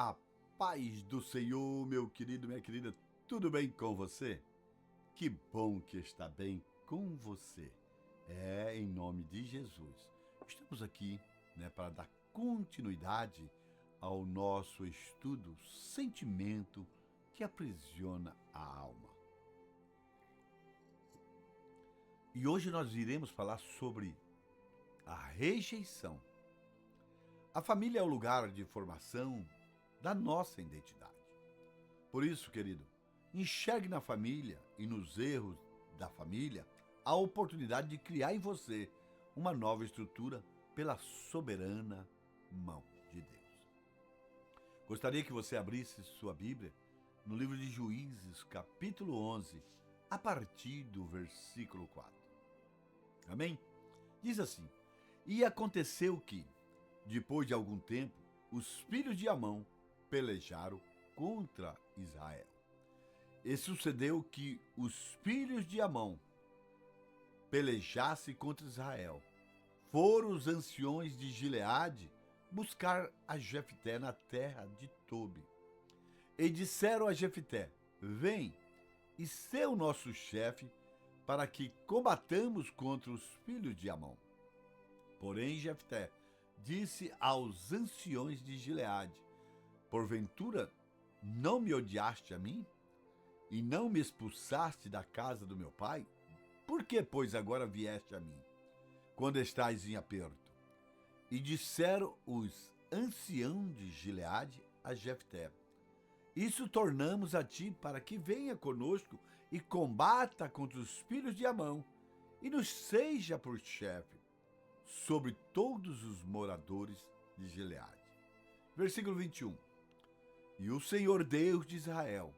A paz do Senhor, meu querido, minha querida, tudo bem com você? Que bom que está bem com você. Em nome de Jesus. Estamos aqui, para dar continuidade ao nosso estudo Sentimento que aprisiona a alma. E hoje nós iremos falar sobre a rejeição. A família é o lugar de formação da nossa identidade. Por isso, querido, enxergue na família e nos erros da família a oportunidade de criar em você uma nova estrutura pela soberana mão de Deus. Gostaria que você abrisse sua Bíblia no livro de Juízes, capítulo 11, a partir do versículo 4. Amém? Diz assim: E aconteceu que, depois de algum tempo, os filhos de Amon pelejaram contra Israel. E sucedeu que os filhos de Amon pelejassem contra Israel. Foram os anciões de Gileade buscar a Jefté na terra de Tobi. E disseram a Jefté: Vem e sê o nosso chefe, para que combatamos contra os filhos de Amon. Porém, Jefté disse aos anciões de Gileade: Porventura não me odiaste a mim? E não me expulsaste da casa do meu pai? Por que, pois, agora vieste a mim, quando estás em aperto? E disseram os anciãos de Gileade a Jefté: Isso tornamos a ti para que venha conosco e combata contra os filhos de Amon, e nos seja por chefe sobre todos os moradores de Gileade. Versículo 21. E o Senhor Deus de Israel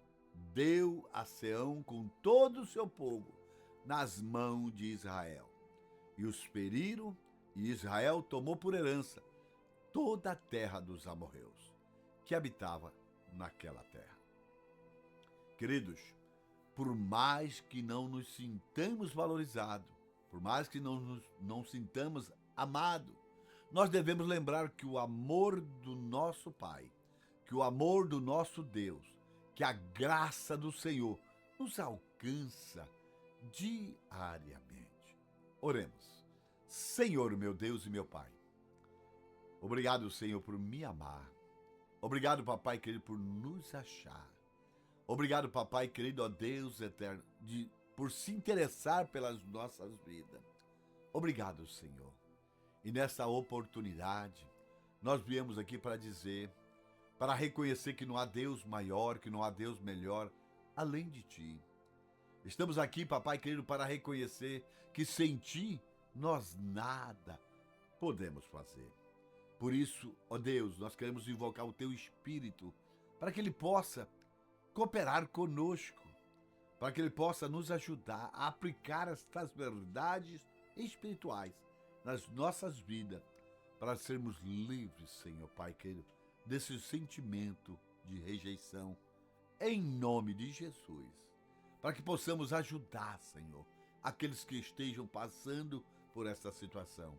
deu a Seão com todo o seu povo nas mãos de Israel. E os feriram, e Israel tomou por herança toda a terra dos amorreus, que habitava naquela terra. Queridos, por mais que não nos sintamos valorizados, por mais que não sintamos amados, nós devemos lembrar que o amor do nosso Pai, que o amor do nosso Deus, que a graça do Senhor nos alcança diariamente. Oremos. Senhor, meu Deus e meu Pai, obrigado, Senhor, por me amar. Obrigado, Papai querido, por nos achar. Obrigado, Papai querido, ó Deus eterno, por se interessar pelas nossas vidas. Obrigado, Senhor. E nessa oportunidade, nós viemos aqui para dizer, para reconhecer que não há Deus maior, que não há Deus melhor além de Ti. Estamos aqui, Papai querido, para reconhecer que sem Ti nós nada podemos fazer. Por isso, ó Deus, nós queremos invocar o Teu Espírito para que Ele possa cooperar conosco, para que Ele possa nos ajudar a aplicar estas verdades espirituais nas nossas vidas, para sermos livres, Senhor Pai querido, desse sentimento de rejeição, em nome de Jesus, para que possamos ajudar, Senhor, aqueles que estejam passando por essa situação,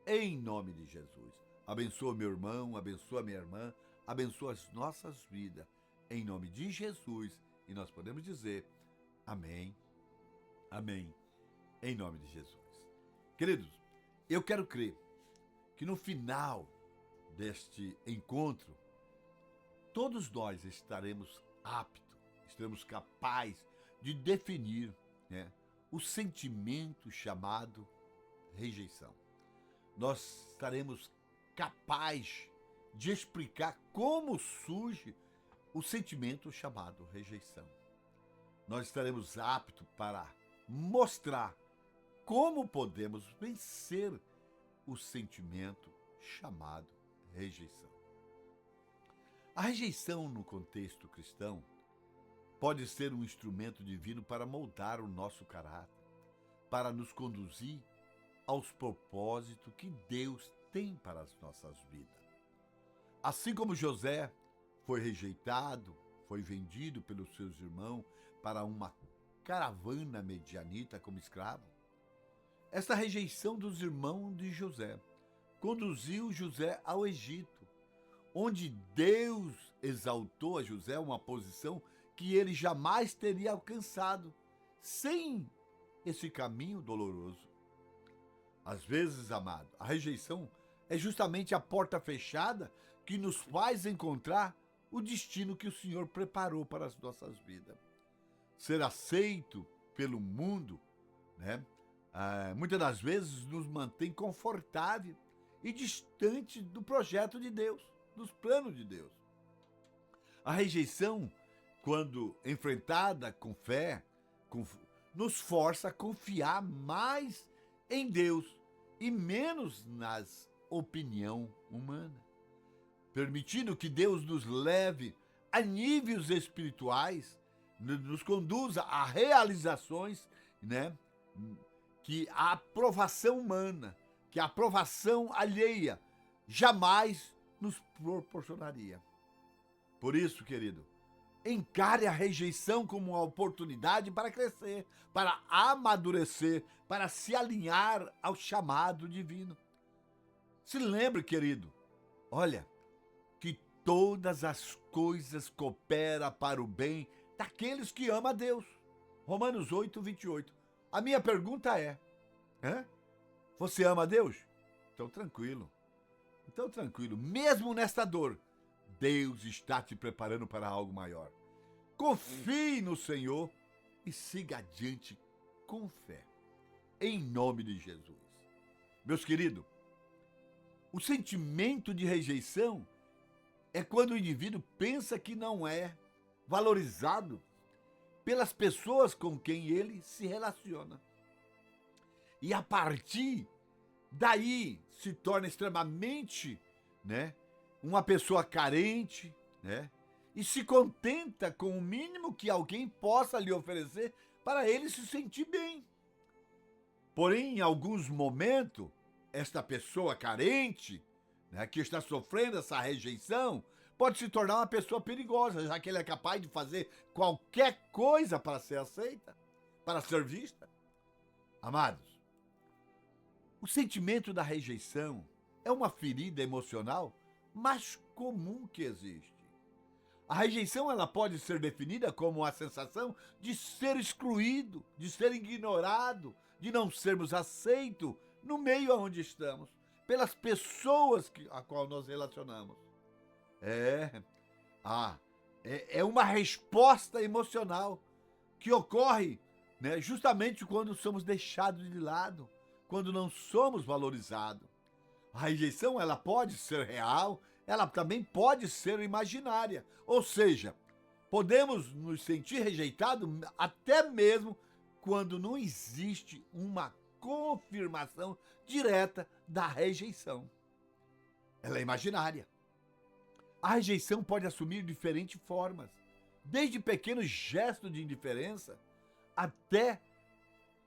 em nome de Jesus. Abençoa meu irmão, abençoa minha irmã, abençoa as nossas vidas, em nome de Jesus, e nós podemos dizer amém, amém, em nome de Jesus. Queridos, eu quero crer que no final deste encontro, todos nós estaremos aptos, estaremos capazes de definir, o sentimento chamado rejeição. Nós estaremos capazes de explicar como surge o sentimento chamado rejeição. Nós estaremos aptos para mostrar como podemos vencer o sentimento chamado rejeição. A rejeição no contexto cristão pode ser um instrumento divino para moldar o nosso caráter, para nos conduzir aos propósitos que Deus tem para as nossas vidas. Assim como José foi rejeitado, foi vendido pelos seus irmãos para uma caravana medianita como escravo, esta rejeição dos irmãos de José conduziu José ao Egito, onde Deus exaltou a José uma posição que ele jamais teria alcançado sem esse caminho doloroso. Às vezes, amado, a rejeição é justamente a porta fechada que nos faz encontrar o destino que o Senhor preparou para as nossas vidas. Ser aceito pelo mundo, né? Muitas das vezes nos mantém confortável e distante do projeto de Deus, dos planos de Deus. A rejeição, quando enfrentada com fé, nos força a confiar mais em Deus e menos nas opinião humana, permitindo que Deus nos leve a níveis espirituais, nos conduza a realizações, né, que a aprovação humana, que a aprovação alheia jamais nos proporcionaria. Por isso, querido, encare a rejeição como uma oportunidade para crescer, para amadurecer, para se alinhar ao chamado divino. Se lembre, querido, olha, que todas as coisas cooperam para o bem daqueles que amam a Deus. Romanos 8, 28. A minha pergunta é, você ama a Deus? Então tranquilo. Mesmo nesta dor, Deus está te preparando para algo maior. Confie no Senhor e siga adiante com fé. Em nome de Jesus. Meus queridos, o sentimento de rejeição é quando o indivíduo pensa que não é valorizado pelas pessoas com quem ele se relaciona. E a partir daí se torna extremamente, uma pessoa carente, e se contenta com o mínimo que alguém possa lhe oferecer para ele se sentir bem. Porém, em alguns momentos, esta pessoa carente, que está sofrendo essa rejeição, pode se tornar uma pessoa perigosa, já que ele é capaz de fazer qualquer coisa para ser aceita, para ser vista. Amados, o sentimento da rejeição é uma ferida emocional mais comum que existe. A rejeição ela pode ser definida como a sensação de ser excluído, de ser ignorado, de não sermos aceitos no meio onde estamos, pelas pessoas a qual nós relacionamos. É uma resposta emocional que ocorre, justamente quando somos deixados de lado, quando não somos valorizados. A rejeição ela pode ser real, ela também pode ser imaginária. Ou seja, podemos nos sentir rejeitados até mesmo quando não existe uma confirmação direta da rejeição. Ela é imaginária. A rejeição pode assumir diferentes formas, desde pequenos gestos de indiferença até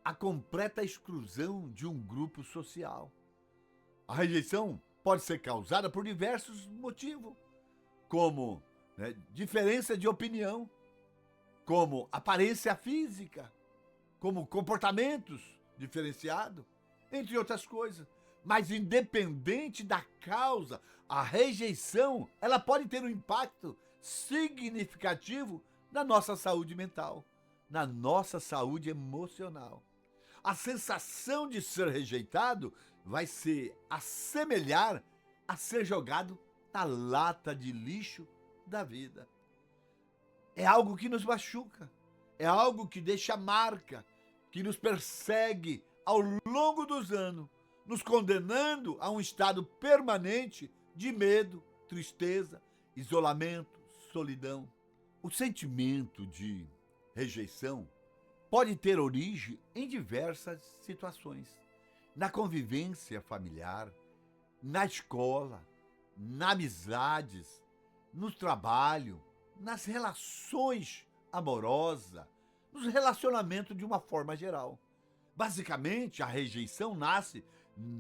a completa exclusão de um grupo social. A rejeição pode ser causada por diversos motivos, como diferença de opinião, como aparência física, como comportamentos diferenciados, entre outras coisas. Mas independente da causa, a rejeição ela pode ter um impacto significativo na nossa saúde mental, na nossa saúde emocional. A sensação de ser rejeitado vai se assemelhar a ser jogado na lata de lixo da vida. É algo que nos machuca, é algo que deixa marca, que nos persegue ao longo dos anos, nos condenando a um estado permanente de medo, tristeza, isolamento, solidão. O sentimento de rejeição pode ter origem em diversas situações. Na convivência familiar, na escola, nas amizades, no trabalho, nas relações amorosas, nos relacionamentos de uma forma geral. Basicamente, a rejeição nasce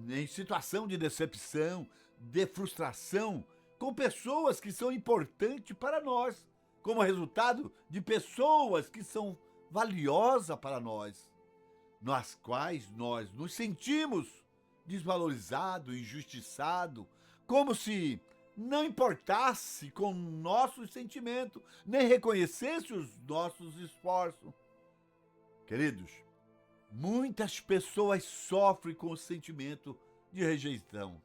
em situação de decepção, de frustração, com pessoas que são importantes para nós, como resultado de pessoas que são valiosas para nós, nas quais nós nos sentimos desvalorizados, injustiçados, como se não importasse com nossos sentimentos, nem reconhecesse os nossos esforços. Queridos, muitas pessoas sofrem com o sentimento de rejeição,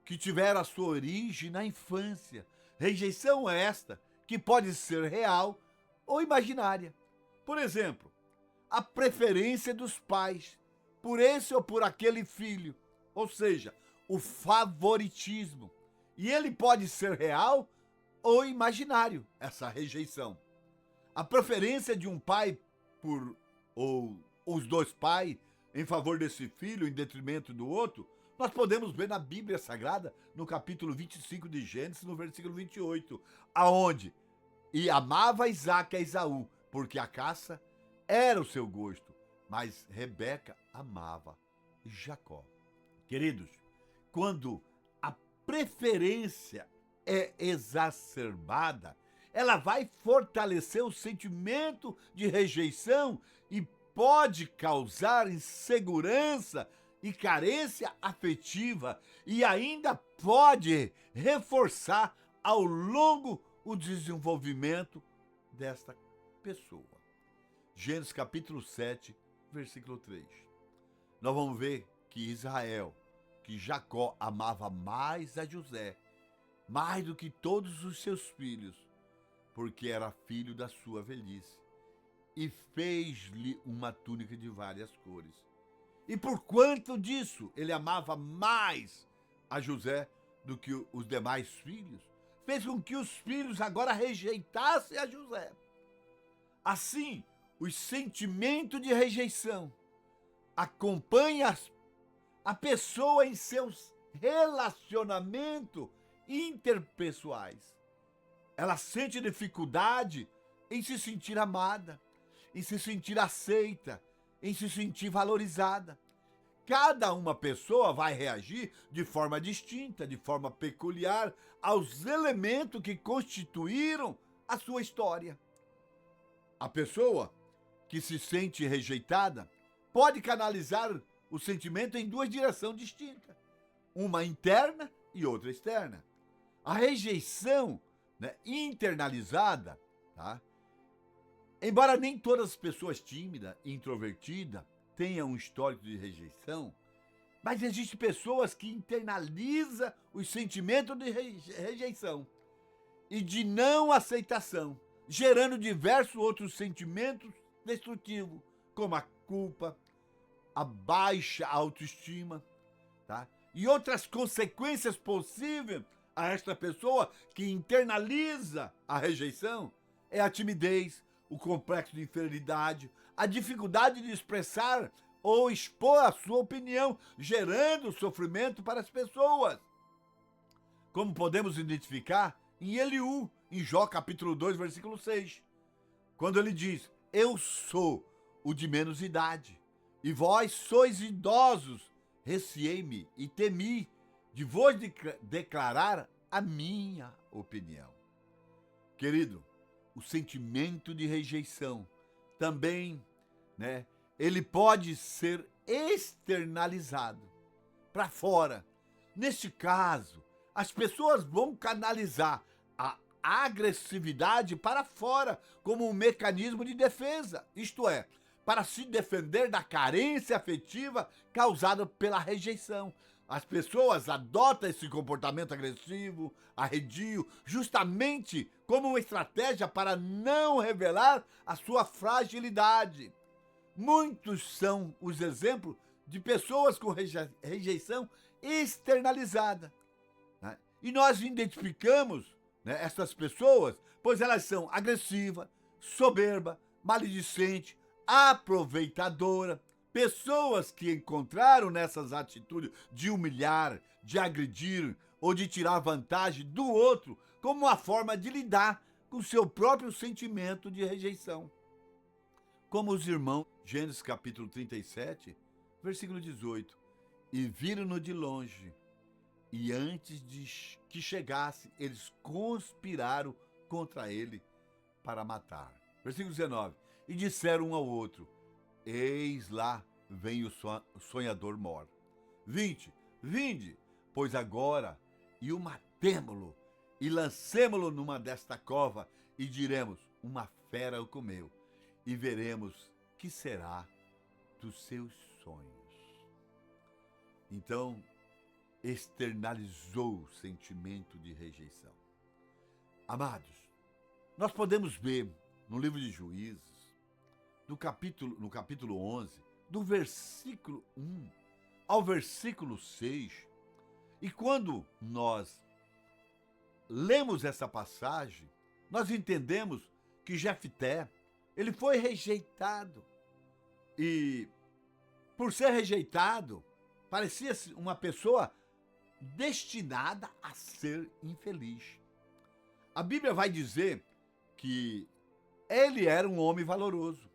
que tiveram a sua origem na infância. Rejeição esta que pode ser real ou imaginária. Por exemplo, a preferência dos pais por esse ou por aquele filho, ou seja, o favoritismo. E ele pode ser real ou imaginário, essa rejeição. A preferência de um pai por ou os dois pais em favor desse filho em detrimento do outro, nós podemos ver na Bíblia Sagrada, no capítulo 25 de Gênesis, no versículo 28, aonde e amava Isaque a Esaú, porque a caça era o seu gosto, mas Rebeca amava Jacó. Queridos, quando a preferência é exacerbada, ela vai fortalecer o sentimento de rejeição e pode causar insegurança e carência afetiva e ainda pode reforçar ao longo o desenvolvimento desta pessoa. Gênesis capítulo 7, versículo 3. Nós vamos ver que Israel, que Jacó amava mais a José, mais do que todos os seus filhos, porque era filho da sua velhice, e fez-lhe uma túnica de várias cores. E por quanto disso ele amava mais a José do que os demais filhos, fez com que os filhos agora rejeitassem a José. Assim, o sentimento de rejeição acompanha a pessoa em seus relacionamentos interpessoais. Ela sente dificuldade em se sentir amada, em se sentir aceita, em se sentir valorizada. Cada uma pessoa vai reagir de forma distinta, de forma peculiar, aos elementos que constituíram a sua história. A pessoa que se sente rejeitada pode canalizar o sentimento em duas direções distintas, uma interna e outra externa. A rejeição, internalizada, tá? Embora nem todas as pessoas tímidas e introvertidas tenham um histórico de rejeição, mas existem pessoas que internalizam os sentimentos de rejeição e de não aceitação, gerando diversos outros sentimentos destrutivos, como a culpa, a baixa autoestima, tá? E outras consequências possíveis a esta pessoa que internaliza a rejeição é a timidez, o complexo de inferioridade, a dificuldade de expressar ou expor a sua opinião, gerando sofrimento para as pessoas. Como podemos identificar em Eliú, em Jó capítulo 2, versículo 6, quando ele diz: eu sou o de menos idade, e vós sois idosos, receei-me e temi de vos declarar a minha opinião. Querido, o sentimento de rejeição também, ele pode ser externalizado para fora. Neste caso, as pessoas vão canalizar a agressividade para fora como um mecanismo de defesa, isto é, para se defender da carência afetiva causada pela rejeição. As pessoas adotam esse comportamento agressivo, arredio, justamente como uma estratégia para não revelar a sua fragilidade. Muitos são os exemplos de pessoas com rejeição externalizada. E nós identificamos essas pessoas, pois elas são agressivas, soberba, maledicente, aproveitadora. Pessoas que encontraram nessas atitudes de humilhar, de agredir ou de tirar vantagem do outro como uma forma de lidar com seu próprio sentimento de rejeição. Como os irmãos, Gênesis capítulo 37, versículo 18, e viram-no de longe, e antes de que chegasse, eles conspiraram contra ele para matar. Versículo 19, e disseram um ao outro: eis lá vem o sonhador mor. 20, vinde, pois agora e o matemo-lo, e lancemo-lo numa desta cova, e diremos, uma fera o comeu, e veremos que será dos seus sonhos. Então, externalizou o sentimento de rejeição. Amados, nós podemos ver no livro de Juízes, no capítulo 11, do versículo 1 ao versículo 6, e quando nós lemos essa passagem, nós entendemos que Jefté, ele foi rejeitado. E por ser rejeitado, parecia uma pessoa destinada a ser infeliz. A Bíblia vai dizer que ele era um homem valoroso,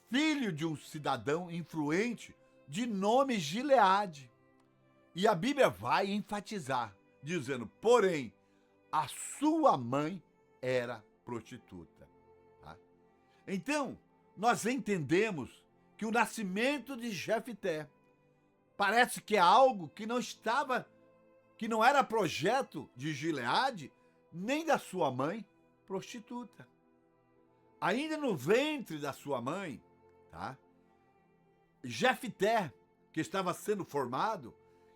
filho de um cidadão influente de nome Gileade. E a Bíblia vai enfatizar, dizendo, porém, a sua mãe era prostituta. Tá? Então, nós entendemos que o nascimento de Jefté parece que é algo que não era projeto de Gileade, nem da sua mãe prostituta. Ainda no ventre da sua mãe, tá? Jefté, que estava sendo formado,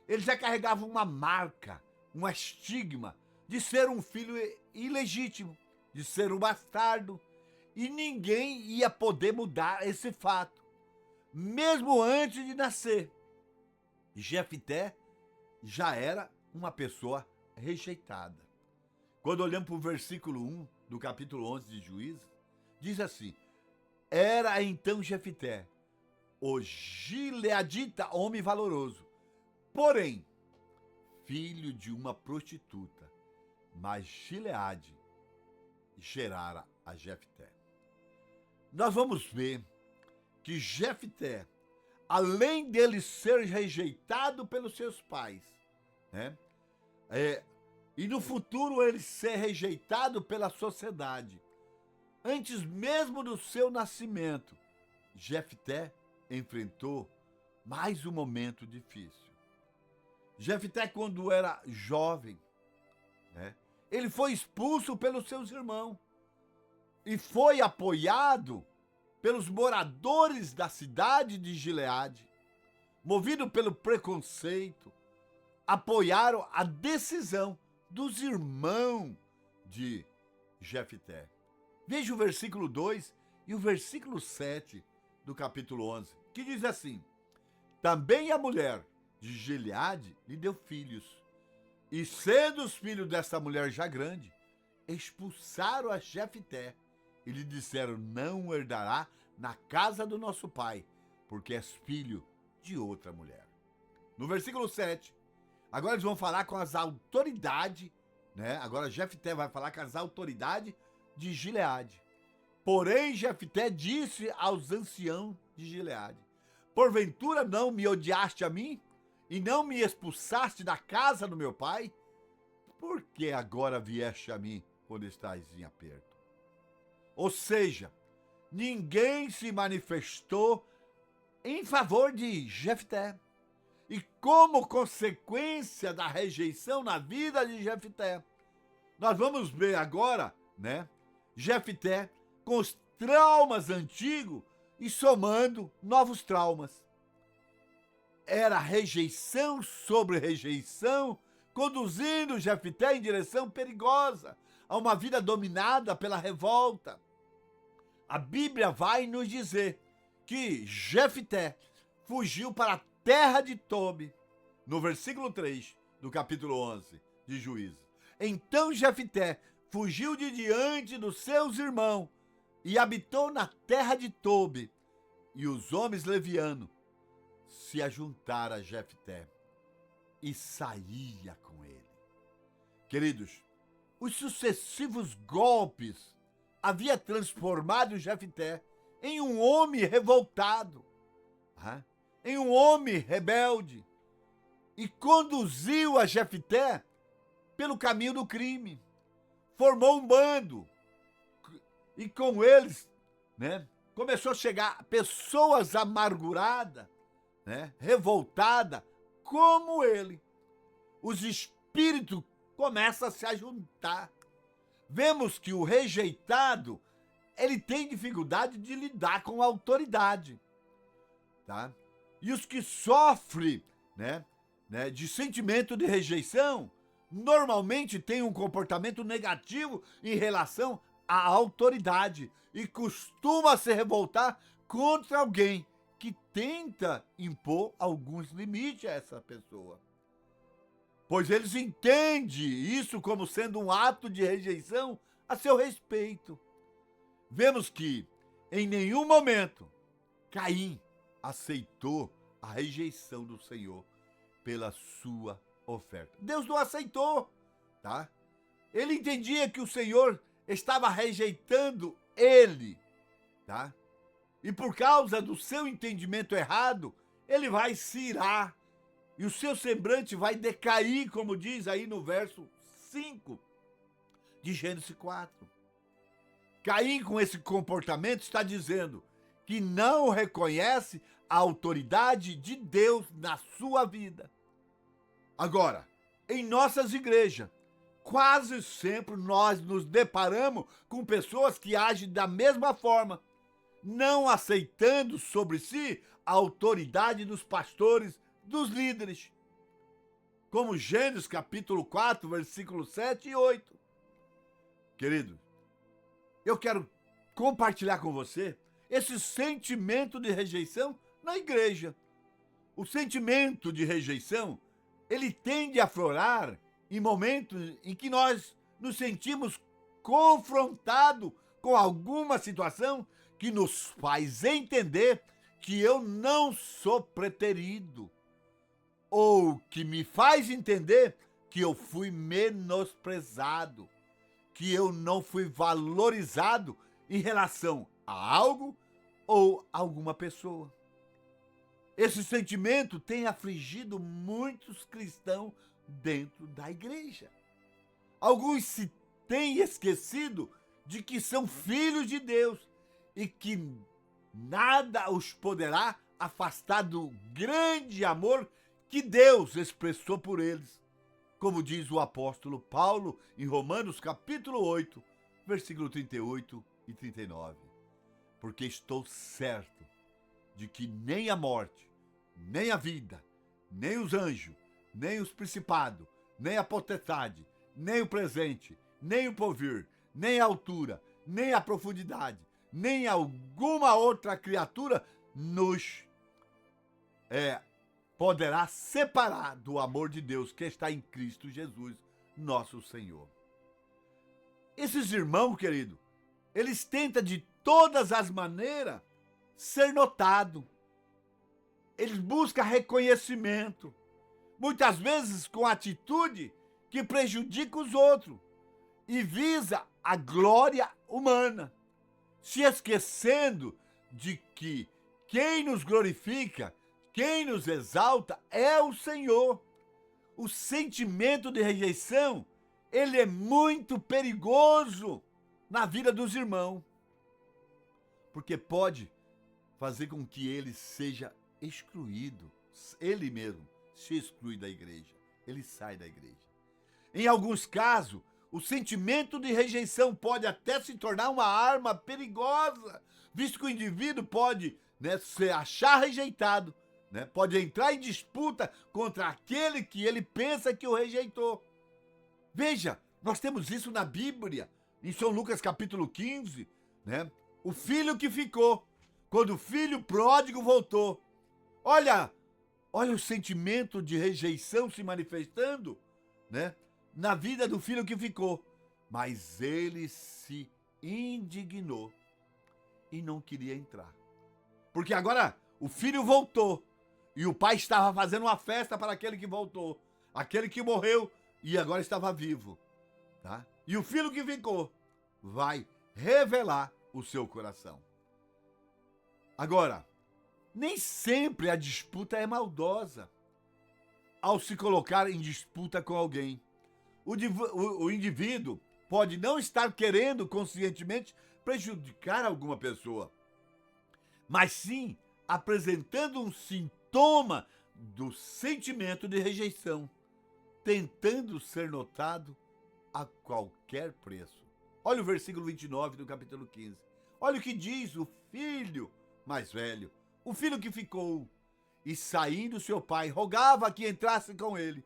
ele já carregava uma marca, um estigma de ser um filho ilegítimo, de ser um bastardo, e ninguém ia poder mudar esse fato, mesmo antes de nascer. Jefté já era uma pessoa rejeitada. Quando olhamos para o versículo 1 do capítulo 11 de Juízes, diz assim, era então Jefté, o gileadita homem valoroso, porém, filho de uma prostituta, mas Gileade gerara a Jefté. Nós vamos ver que Jefté, além dele ser rejeitado pelos seus pais, né? E no futuro ele ser rejeitado pela sociedade, antes mesmo do seu nascimento, Jefté enfrentou mais um momento difícil. Jefté, quando era jovem, né, ele foi expulso pelos seus irmãos e foi apoiado pelos moradores da cidade de Gileade, movido pelo preconceito, apoiaram a decisão dos irmãos de Jefté. Veja o versículo 2 e o versículo 7 do capítulo 11, que diz assim, também a mulher de Gileade lhe deu filhos, e sendo os filhos dessa mulher já grande, expulsaram a Jefté e lhe disseram, não herdará na casa do nosso pai, porque és filho de outra mulher. No versículo 7, agora eles vão falar com as autoridades, né? Agora Jefté vai falar com as autoridades de Gileade. Porém, Jefté disse aos anciãos de Gileade, porventura não me odiaste a mim e não me expulsaste da casa do meu pai? Por que agora vieste a mim quando estás em aperto? Ou seja, ninguém se manifestou em favor de Jefté. E como consequência da rejeição na vida de Jefté, nós vamos ver agora, né, Jefté com os traumas antigos e somando novos traumas. Era rejeição sobre rejeição, conduzindo Jefté em direção perigosa, a uma vida dominada pela revolta. A Bíblia vai nos dizer que Jefté fugiu para a terra de Tobi, no versículo 3 do capítulo 11 de Juízes. Então Jefté fugiu de diante dos seus irmãos e habitou na terra de Tobi, e os homens levianos se ajuntaram a Jefté e saía com ele. Queridos, os sucessivos golpes havia transformado Jefté em um homem revoltado, em um homem rebelde, e conduziu a Jefté pelo caminho do crime. Formou um bando, e com eles, né, começou a chegar pessoas amarguradas, né, revoltadas, como ele. Os espíritos começa a se ajuntar. Vemos que o rejeitado, ele tem dificuldade de lidar com a autoridade, tá? E os que sofrem, de sentimento de rejeição, normalmente têm um comportamento negativo em relação à autoridade e costuma se revoltar contra alguém que tenta impor alguns limites a essa pessoa. Pois eles entendem isso como sendo um ato de rejeição a seu respeito. Vemos que, em nenhum momento, Caim aceitou a rejeição do Senhor pela sua oferta. Deus não aceitou, tá? Ele entendia que o Senhor estava rejeitando ele, tá? E por causa do seu entendimento errado, ele vai se irar. E o seu semblante vai decair, como diz aí no verso 5 de Gênesis 4. Caim, com esse comportamento, está dizendo que não reconhece a autoridade de Deus na sua vida. Agora, em nossas igrejas, quase sempre nós nos deparamos com pessoas que agem da mesma forma, não aceitando sobre si a autoridade dos pastores, dos líderes. Como Gênesis capítulo 4, versículos 7 e 8. Querido, eu quero compartilhar com você esse sentimento de rejeição na igreja. O sentimento de rejeição, ele tende a aflorar em momentos em que nós nos sentimos confrontados com alguma situação que nos faz entender que eu não sou preterido, ou que me faz entender que eu fui menosprezado, que eu não fui valorizado em relação a algo ou alguma pessoa. Esse sentimento tem afligido muitos cristãos dentro da igreja. Alguns se têm esquecido de que são filhos de Deus e que nada os poderá afastar do grande amor que Deus expressou por eles, como diz o apóstolo Paulo em Romanos capítulo 8, versículo 38 e 39. Porque estou certo de que nem a morte, nem a vida, nem os anjos, nem os principados, nem a potestade, nem o presente, nem o porvir, nem a altura, nem a profundidade, nem alguma outra criatura nos poderá separar do amor de Deus que está em Cristo Jesus, nosso Senhor. Esses irmãos, querido, eles tentam de todas as maneiras ser notados. Eles buscam reconhecimento, muitas vezes com atitude que prejudica os outros e visa a glória humana, se esquecendo de que quem nos glorifica, quem nos exalta é o Senhor. O sentimento de rejeição, ele é muito perigoso na vida dos irmãos, porque pode fazer com que ele seja excluído, ele mesmo se exclui da igreja, ele sai da igreja. Em alguns casos, o sentimento de rejeição pode até se tornar uma arma perigosa, visto que o indivíduo pode se achar rejeitado, pode entrar em disputa contra aquele que ele pensa que o rejeitou. Veja, nós temos isso na Bíblia, em São Lucas capítulo 15, o filho que ficou, quando o filho pródigo voltou. Olha o sentimento de rejeição se manifestando, na vida do filho que ficou. Mas ele se indignou e não queria entrar. Porque agora o filho voltou e o pai estava fazendo uma festa para aquele que voltou, aquele que morreu e agora estava vivo, tá? E o filho que ficou vai revelar o seu coração. Agora, nem sempre a disputa é maldosa. Ao se colocar em disputa com alguém, o indivíduo pode não estar querendo conscientemente prejudicar alguma pessoa, mas sim apresentando um sintoma do sentimento de rejeição. tentando ser notado a qualquer preço. Olha o versículo 29 do capítulo 15. Olha o que diz o filho mais velho, o filho que ficou. E saindo seu pai, rogava que entrasse com ele.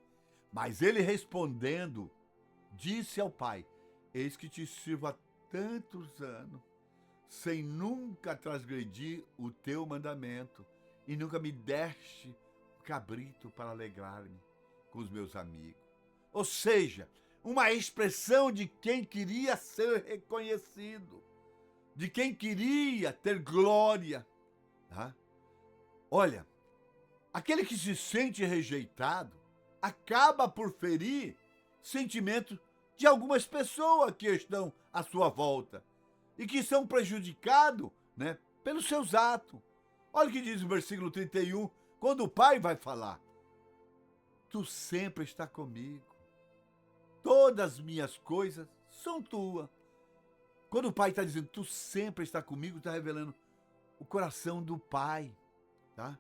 Mas ele respondendo, disse ao pai: eis que te sirvo há tantos anos, sem nunca transgredir o teu mandamento, e nunca me deste um cabrito para alegrar-me com os meus amigos. Ou seja, uma expressão de quem queria ser reconhecido, de quem queria ter glória. Tá? Olha, aquele que se sente rejeitado acaba por ferir sentimentos de algumas pessoas que estão à sua volta e que são prejudicados, né, pelos seus atos. Olha o que diz o versículo 31, quando o pai vai falar: tu sempre está comigo, todas as minhas coisas são tuas. Quando o pai está dizendo tu sempre está comigo, está revelando o coração do pai, tá?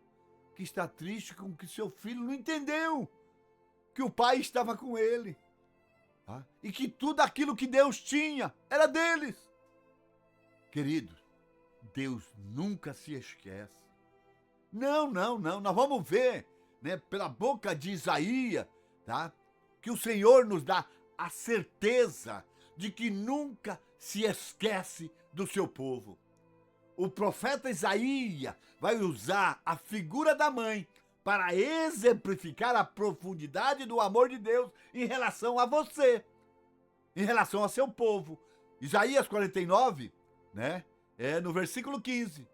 Que está triste com que seu filho não entendeu que o pai estava com ele, tá? E que tudo aquilo que Deus tinha era deles. Queridos, Deus nunca se esquece. Não, nós vamos ver, né, pela boca de Isaías, tá? Que o Senhor nos dá a certeza de que nunca se esquece do seu povo. O profeta Isaías vai usar a figura da mãe para exemplificar a profundidade do amor de Deus em relação a você, em relação a seu povo. Isaías 49, né? No versículo 15.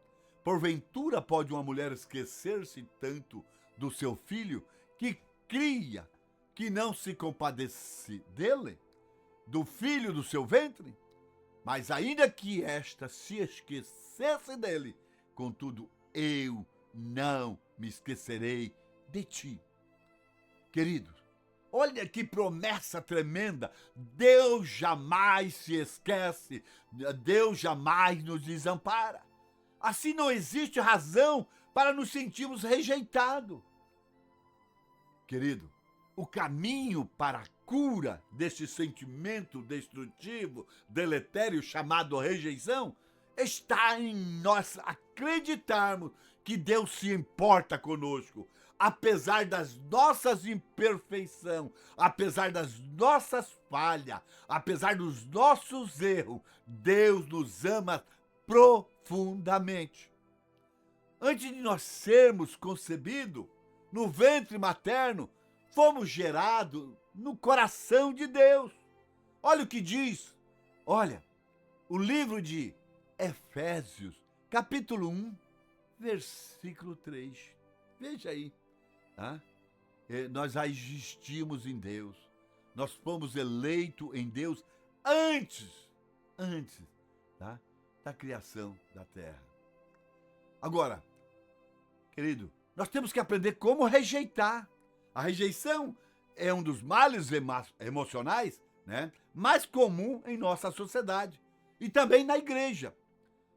Porventura pode uma mulher esquecer-se tanto do seu filho que cria, que não se compadece dele, do filho do seu ventre? Mas ainda que esta se esquecesse dele, contudo eu não me esquecerei de ti. Queridos, olha que promessa tremenda. Deus jamais se esquece, Deus jamais nos desampara. Assim não existe razão para nos sentirmos rejeitados. Querido, o caminho para a cura deste sentimento destrutivo, deletério chamado rejeição, está em nós acreditarmos que Deus se importa conosco, apesar das nossas imperfeições, apesar das nossas falhas, apesar dos nossos erros, Deus nos ama profundamente. Antes de nós sermos concebidos no ventre materno, fomos gerados no coração de Deus. Olha o que diz, olha, o livro de Efésios, capítulo 1, versículo 3. Veja aí, tá? Nós já existimos em Deus. Nós fomos eleitos em Deus antes, tá? Da criação da terra. Agora, querido, nós temos que aprender como rejeitar. A rejeição é um dos males emocionais, né, mais comum em nossa sociedade e também na igreja.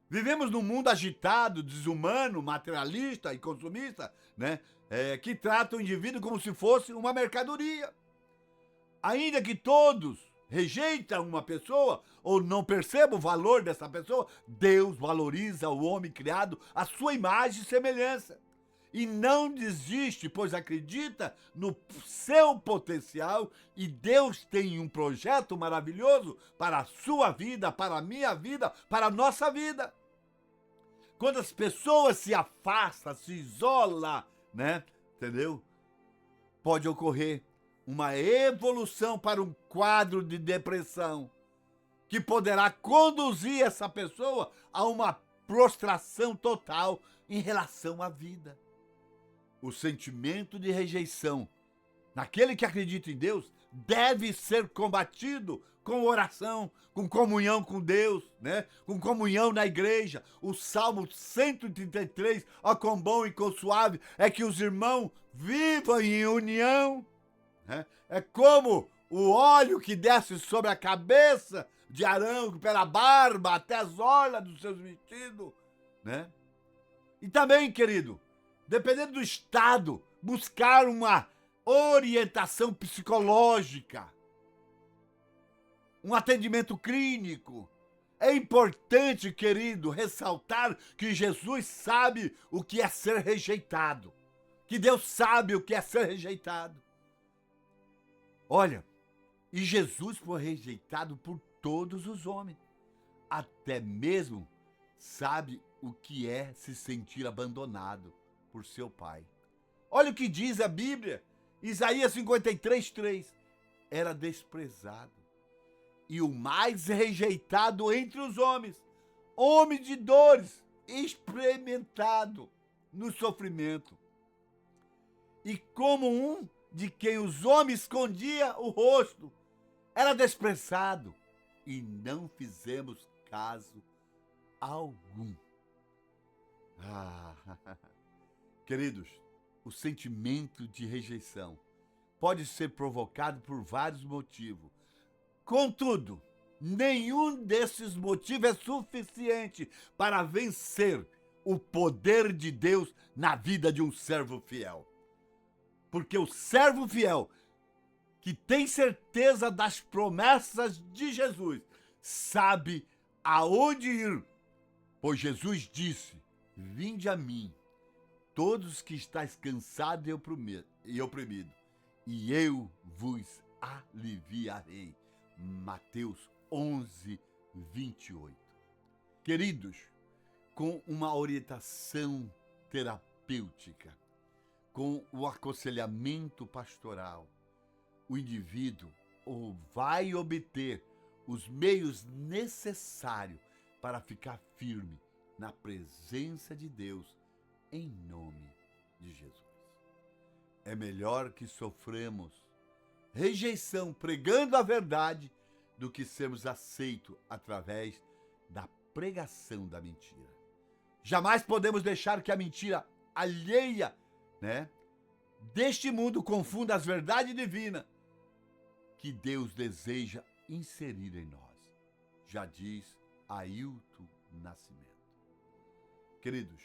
Vivemos num mundo agitado, desumano, materialista e consumista, né, que trata o indivíduo como se fosse uma mercadoria. Ainda que todos rejeitam uma pessoa ou não percebam o valor dessa pessoa, Deus valoriza o homem criado à sua imagem e semelhança. E não desiste, pois acredita no seu potencial e Deus tem um projeto maravilhoso para a sua vida, para a minha vida, para a nossa vida. Quando as pessoas se afastam, se isolam, né? Entendeu? Pode ocorrer uma evolução para um quadro de depressão que poderá conduzir essa pessoa a uma prostração total em relação à vida. O sentimento de rejeição naquele que acredita em Deus deve ser combatido com oração, com comunhão com Deus, né? Com comunhão na igreja. O Salmo 133, ó quão bom e quão suave é que os irmãos vivam em união, né? É como o óleo que desce sobre a cabeça de Arão, pela barba até as orlas dos seus vestidos, né? E também, querido, dependendo do estado, buscar uma orientação psicológica, um atendimento clínico. É importante, querido, ressaltar que Jesus sabe o que é ser rejeitado, que Deus sabe o que é ser rejeitado. Olha, e Jesus foi rejeitado por todos os homens, até mesmo sabe o que é se sentir abandonado por seu pai. Olha o que diz a Bíblia, Isaías 53:3. Era desprezado e o mais rejeitado entre os homens, homem de dores, experimentado no sofrimento. E como um de quem os homens escondia o rosto, era desprezado e não fizemos caso algum. Queridos, o sentimento de rejeição pode ser provocado por vários motivos. Contudo, nenhum desses motivos é suficiente para vencer o poder de Deus na vida de um servo fiel. Porque o servo fiel, que tem certeza das promessas de Jesus, sabe aonde ir. Pois Jesus disse: vinde a mim, todos que estáis cansados e oprimidos, e eu vos aliviarei. Mateus 11:28. Queridos, com uma orientação terapêutica, com o aconselhamento pastoral, o indivíduo vai obter os meios necessários para ficar firme na presença de Deus, em nome de Jesus. É melhor que sofremos rejeição pregando a verdade do que sermos aceitos através da pregação da mentira. Jamais podemos deixar que a mentira alheia, deste mundo confunda as verdades divinas que Deus deseja inserir em nós. Já diz Ailton Nascimento. Queridos,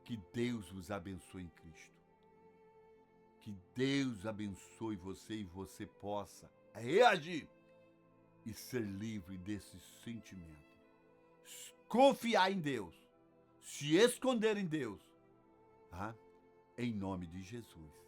que Deus vos abençoe em Cristo. Que Deus abençoe você e você possa reagir e ser livre desse sentimento. Confiar em Deus, se esconder em Deus, em nome de Jesus.